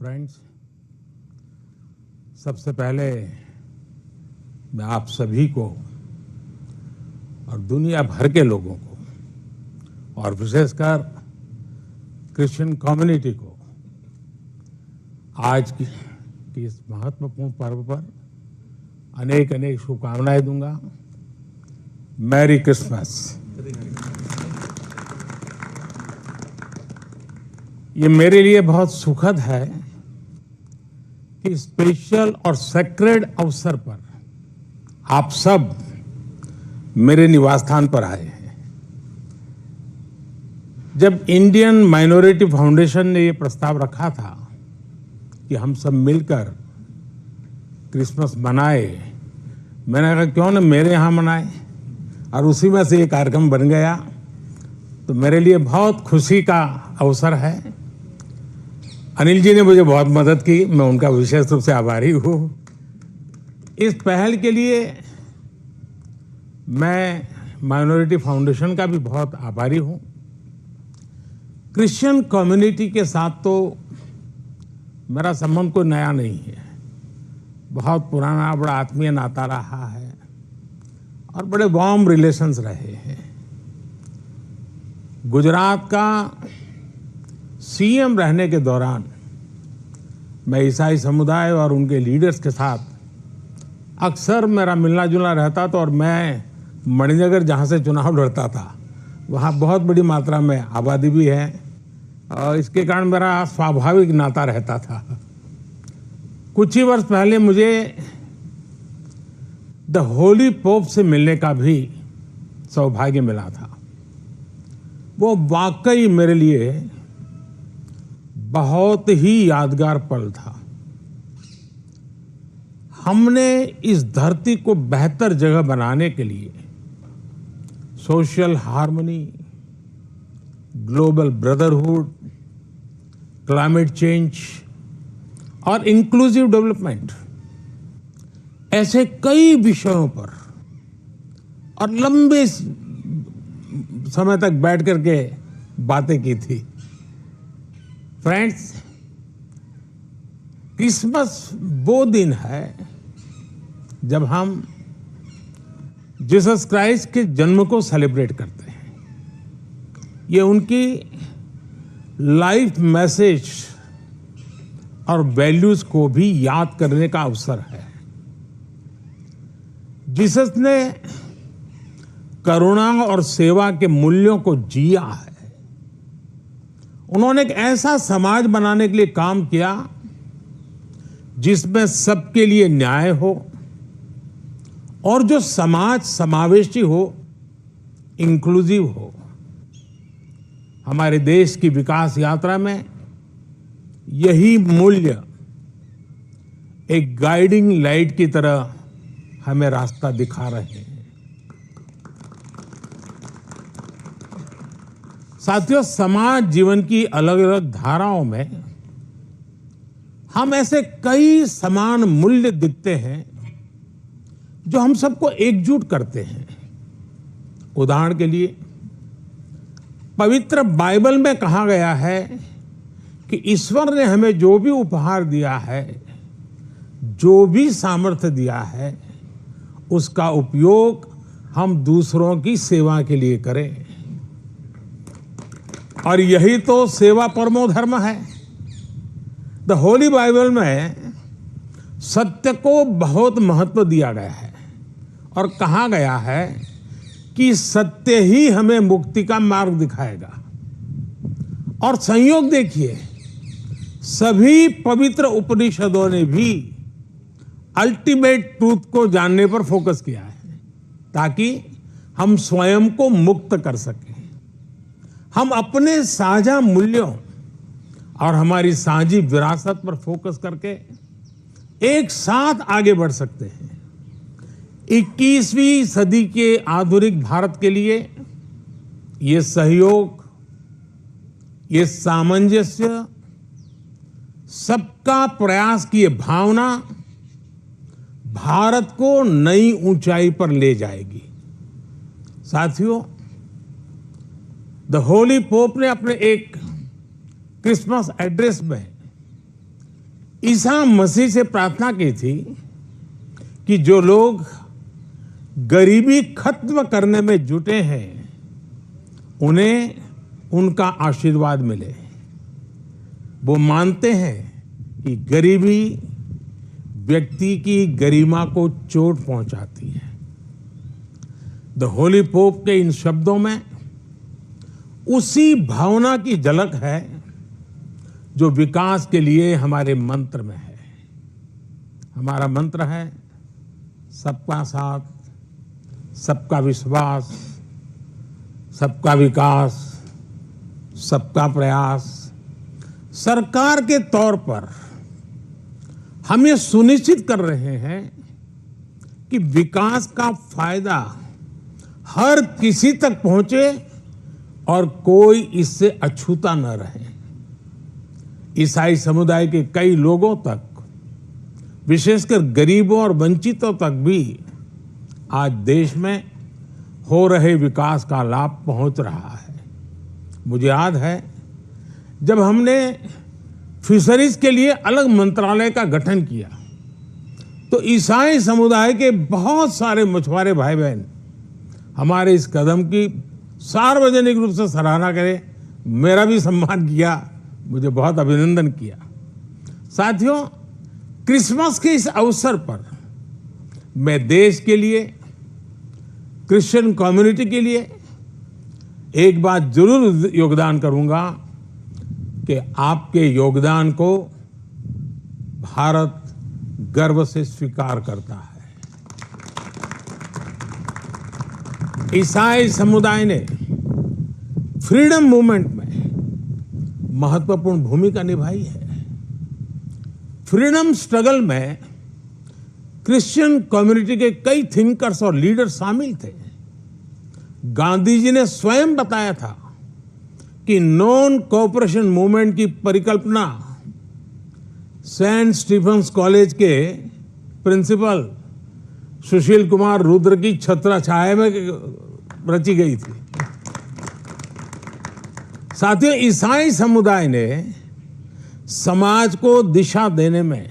Friends, सबसे पहले मैं आप सभी को और दुनिया भर के लोगों को और विशेषकर क्रिश्चियन कम्युनिटी को आज की इस महत्वपूर्ण पर्व पर अनेक अनेक शुभकामनाएं दूंगा। Merry Christmas. ये मेरे लिए बहुत सुखद है कि स्पेशल और सेक्रेड अवसर पर आप सब मेरे निवास स्थान पर आए हैं। जब इंडियन माइनॉरिटी फाउंडेशन ने ये प्रस्ताव रखा था कि हम सब मिलकर क्रिसमस मनाए, मैंने कहा क्यों न मेरे यहाँ मनाए, और उसी में से ये कार्यक्रम बन गया। तो मेरे लिए बहुत खुशी का अवसर है। अनिल जी ने मुझे बहुत मदद की, मैं उनका विशेष रूप से आभारी हूँ। इस पहल के लिए मैं माइनॉरिटी फाउंडेशन का भी बहुत आभारी हूँ। क्रिश्चियन कम्युनिटी के साथ तो मेरा संबंध कोई नया नहीं है, बहुत पुराना बड़ा आत्मीय नाता रहा है और बड़े वार्म रिलेशंस रहे हैं। गुजरात का सीएम रहने के दौरान मैं ईसाई समुदाय और उनके लीडर्स के साथ अक्सर मेरा मिलना जुलना रहता था, और मैं मणिनगर जहाँ से चुनाव लड़ता था वहाँ बहुत बड़ी मात्रा में आबादी भी है और इसके कारण मेरा स्वाभाविक नाता रहता था। कुछ ही वर्ष पहले मुझे द होली पोप से मिलने का भी सौभाग्य मिला था। वो वाकई मेरे लिए बहुत ही यादगार पल था। हमने इस धरती को बेहतर जगह बनाने के लिए social harmony, global brotherhood, climate change और इंक्लूसिव डेवलपमेंट ऐसे कई विषयों पर और लंबे समय तक बैठ करके बातें की थी। फ्रेंड्स, क्रिसमस वो दिन है जब हम जीसस क्राइस्ट के जन्म को सेलिब्रेट करते हैं। ये उनकी लाइफ मैसेज और वैल्यूज को भी याद करने का अवसर है। जीसस ने करुणा और सेवा के मूल्यों को जिया है। उन्होंने एक ऐसा समाज बनाने के लिए काम किया जिसमें सबके लिए न्याय हो और जो समाज समावेशी हो, इंक्लूसिव हो। हमारे देश की विकास यात्रा में यही मूल्य एक गाइडिंग लाइट की तरह हमें रास्ता दिखा रहे हैं। साथियों, समाज जीवन की अलग अलग धाराओं में हम ऐसे कई समान मूल्य दिखते हैं जो हम सबको एकजुट करते हैं। उदाहरण के लिए, पवित्र बाइबल में कहा गया है कि ईश्वर ने हमें जो भी उपहार दिया है, जो भी सामर्थ्य दिया है, उसका उपयोग हम दूसरों की सेवा के लिए करें। और यही तो सेवा परमो धर्म है। द होली बाइबल में सत्य को बहुत महत्व दिया गया है और कहा गया है कि सत्य ही हमें मुक्ति का मार्ग दिखाएगा। और संयोग देखिए, सभी पवित्र उपनिषदों ने भी अल्टीमेट ट्रूथ को जानने पर फोकस किया है ताकि हम स्वयं को मुक्त कर सकें। हम अपने साझा मूल्यों और हमारी साझी विरासत पर फोकस करके एक साथ आगे बढ़ सकते हैं। 21वीं सदी के आधुनिक भारत के लिए ये सहयोग, ये सामंजस्य, सबका प्रयास की ये भावना भारत को नई ऊंचाई पर ले जाएगी। साथियों, द होली पोप ने अपने एक क्रिसमस एड्रेस में ईसा मसीह से प्रार्थना की थी कि जो लोग गरीबी खत्म करने में जुटे हैं उन्हें उनका आशीर्वाद मिले। वो मानते हैं कि गरीबी व्यक्ति की गरिमा को चोट पहुंचाती है। द होली पोप के इन शब्दों में उसी भावना की झलक है जो विकास के लिए हमारे मंत्र में है। हमारा मंत्र है सबका साथ, सबका विश्वास, सबका विकास, सबका प्रयास। सरकार के तौर पर हम ये सुनिश्चित कर रहे हैं कि विकास का फायदा हर किसी तक पहुंचे और कोई इससे अछूता न रहे। ईसाई समुदाय के कई लोगों तक, विशेषकर गरीबों और वंचितों तक भी आज देश में हो रहे विकास का लाभ पहुंच रहा है। मुझे याद है जब हमने फिशरीज के लिए अलग मंत्रालय का गठन किया तो ईसाई समुदाय के बहुत सारे मछुआरे भाई बहन हमारे इस कदम की सार्वजनिक रूप से सराहना करे, मेरा भी सम्मान किया, मुझे बहुत अभिनंदन किया। साथियों, क्रिसमस के इस अवसर पर मैं देश के लिए, क्रिश्चियन कम्युनिटी के लिए एक बात जरूर योगदान करूंगा कि आपके योगदान को भारत गर्व से स्वीकार करता है। ईसाई समुदाय ने फ्रीडम मूवमेंट में महत्वपूर्ण भूमिका निभाई है। फ्रीडम स्ट्रगल में क्रिश्चियन कम्युनिटी के कई थिंकर्स और लीडर शामिल थे। गांधी जी ने स्वयं बताया था कि नॉन कोऑपरेशन मूवमेंट की परिकल्पना सेंट स्टीफेंस कॉलेज के प्रिंसिपल सुशील कुमार रुद्र की छत्रछाया में रची गई थी। साथियों, ईसाई समुदाय ने समाज को दिशा देने में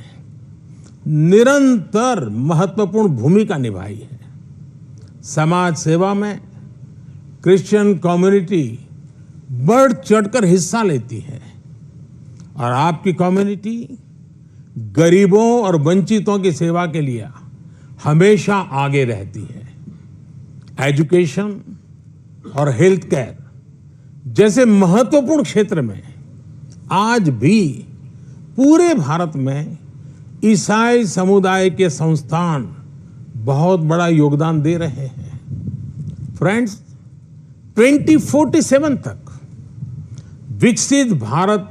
निरंतर महत्वपूर्ण भूमिका निभाई है। समाज सेवा में क्रिश्चियन कम्युनिटी बढ़ चढ़कर हिस्सा लेती है और आपकी कम्युनिटी गरीबों और वंचितों की सेवा के लिए हमेशा आगे रहती है। एजुकेशन और हेल्थ केयर जैसे महत्वपूर्ण क्षेत्र में आज भी पूरे भारत में ईसाई समुदाय के संस्थान बहुत बड़ा योगदान दे रहे हैं। फ्रेंड्स, 2047 तक विकसित भारत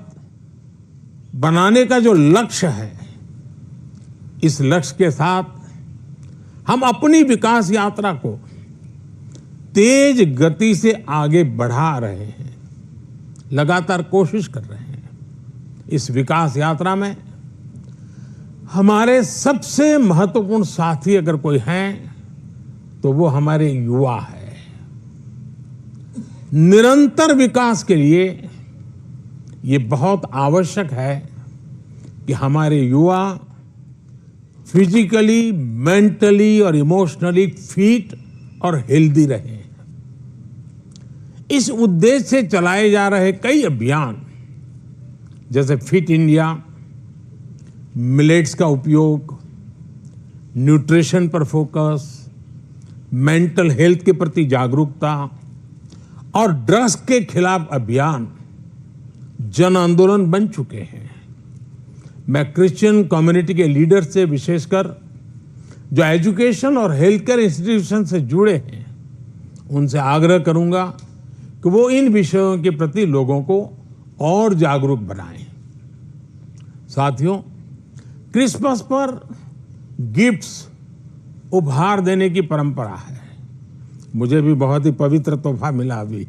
बनाने का जो लक्ष्य है, इस लक्ष्य के साथ हम अपनी विकास यात्रा को तेज गति से आगे बढ़ा रहे हैं, लगातार कोशिश कर रहे हैं। इस विकास यात्रा में हमारे सबसे महत्वपूर्ण साथी अगर कोई हैं तो वो हमारे युवा है। निरंतर विकास के लिए ये बहुत आवश्यक है कि हमारे युवा फिजिकली, मेंटली और इमोशनली फिट और हेल्दी रहें। इस उद्देश्य से चलाए जा रहे कई अभियान जैसे फिट इंडिया, मिलेट्स का उपयोग, न्यूट्रिशन पर फोकस, मेंटल हेल्थ के प्रति जागरूकता और ड्रग्स के खिलाफ अभियान जन आंदोलन बन चुके हैं। मैं क्रिश्चियन कम्युनिटी के लीडर से, विशेषकर जो एजुकेशन और हेल्थ केयर इंस्टीट्यूशन से जुड़े हैं, उनसे आग्रह करूंगा कि वो इन विषयों के प्रति लोगों को और जागरूक बनाएं। साथियों, क्रिसमस पर गिफ्ट्स उपहार देने की परंपरा है। मुझे भी बहुत ही पवित्र तोहफा मिला अभी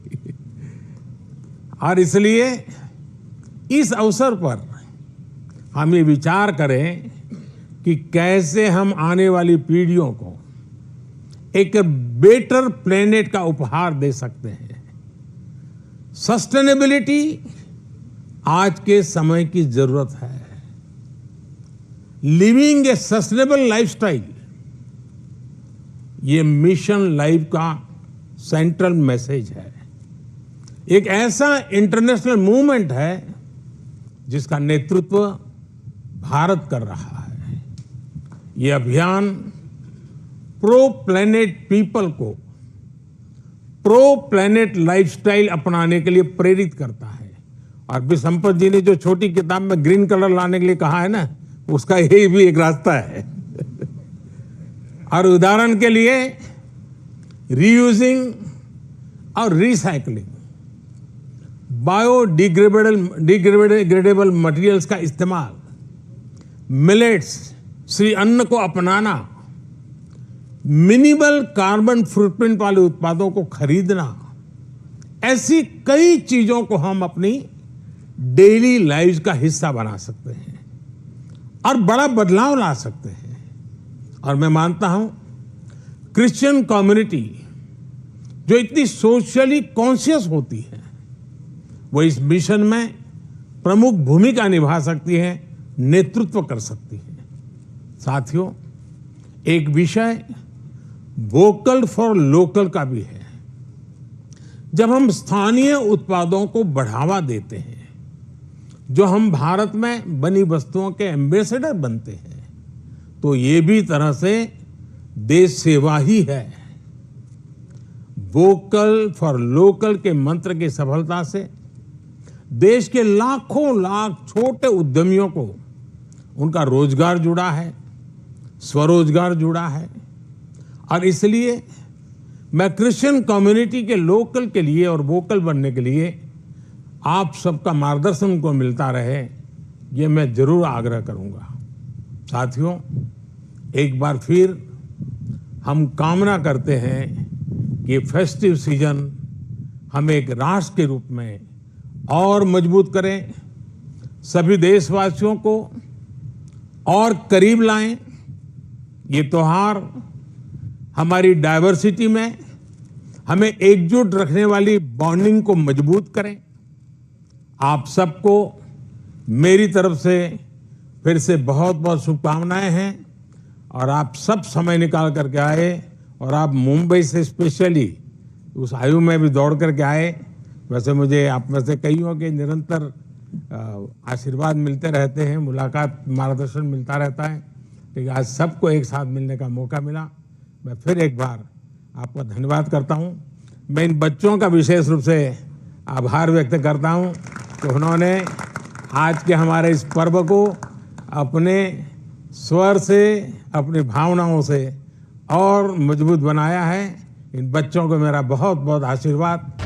और इसलिए इस अवसर पर हम ये विचार करें कि कैसे हम आने वाली पीढ़ियों को एक बेटर प्लेनेट का उपहार दे सकते हैं। सस्टेनेबिलिटी आज के समय की जरूरत है। लिविंग ए सस्टेनेबल लाइफस्टाइल, ये मिशन लाइफ का सेंट्रल मैसेज है। एक ऐसा इंटरनेशनल मूवमेंट है जिसका नेतृत्व भारत कर रहा है। ये अभियान प्रो प्लैनेट पीपल को प्रो प्लैनेट लाइफस्टाइल अपनाने के लिए प्रेरित करता है। और भी संपत जी ने जो छोटी किताब में ग्रीन कलर लाने के लिए कहा है ना, उसका यही भी एक रास्ता है। और उदाहरण के लिए रीयूजिंग और रिसाइकलिंग, बायोडिग्रेडेबल मटेरियल्स का इस्तेमाल, मिलेट्स श्री अन्न को अपनाना, मिनिमल कार्बन फुटप्रिंट वाले उत्पादों को खरीदना, ऐसी कई चीजों को हम अपनी डेली लाइफ का हिस्सा बना सकते हैं और बड़ा बदलाव ला सकते हैं। और मैं मानता हूं क्रिश्चियन कम्युनिटी जो इतनी सोशली कॉन्शियस होती है, वो इस मिशन में प्रमुख भूमिका निभा सकती है, नेतृत्व कर सकती है। साथियों, एक विषय वोकल फॉर लोकल का भी है। जब हम स्थानीय उत्पादों को बढ़ावा देते हैं, जो हम भारत में बनी वस्तुओं के एम्बेसडर बनते हैं, तो ये भी तरह से देश सेवा ही है। वोकल फॉर लोकल के मंत्र की सफलता से देश के लाखों लाख छोटे उद्यमियों को उनका रोजगार जुड़ा है, स्वरोजगार जुड़ा है। और इसलिए मैं क्रिश्चियन कम्युनिटी के लोकल के लिए और वोकल बनने के लिए आप सबका मार्गदर्शन को मिलता रहे, ये मैं जरूर आग्रह करूंगा। साथियों, एक बार फिर हम कामना करते हैं कि फेस्टिव सीजन हमें एक राष्ट्र के रूप में और मजबूत करें, सभी देशवासियों को और करीब लाएं। ये त्योहार हमारी डाइवर्सिटी में हमें एकजुट रखने वाली बॉन्डिंग को मजबूत करें। आप सबको मेरी तरफ से फिर से बहुत बहुत शुभकामनाएं हैं। और आप सब समय निकाल करके आए, और आप मुंबई से स्पेशली उस आयु में भी दौड़ करके आए। वैसे मुझे आप में से कईयों के निरंतर आशीर्वाद मिलते रहते हैं, मुलाकात, मार्गदर्शन मिलता रहता है, लेकिन आज सबको एक साथ मिलने का मौका मिला। मैं फिर एक बार आपका धन्यवाद करता हूं। मैं इन बच्चों का विशेष रूप से आभार व्यक्त करता हूं कि उन्होंने आज के हमारे इस पर्व को अपने स्वर से, अपनी भावनाओं से और मजबूत बनाया है। इन बच्चों को मेरा बहुत बहुत आशीर्वाद।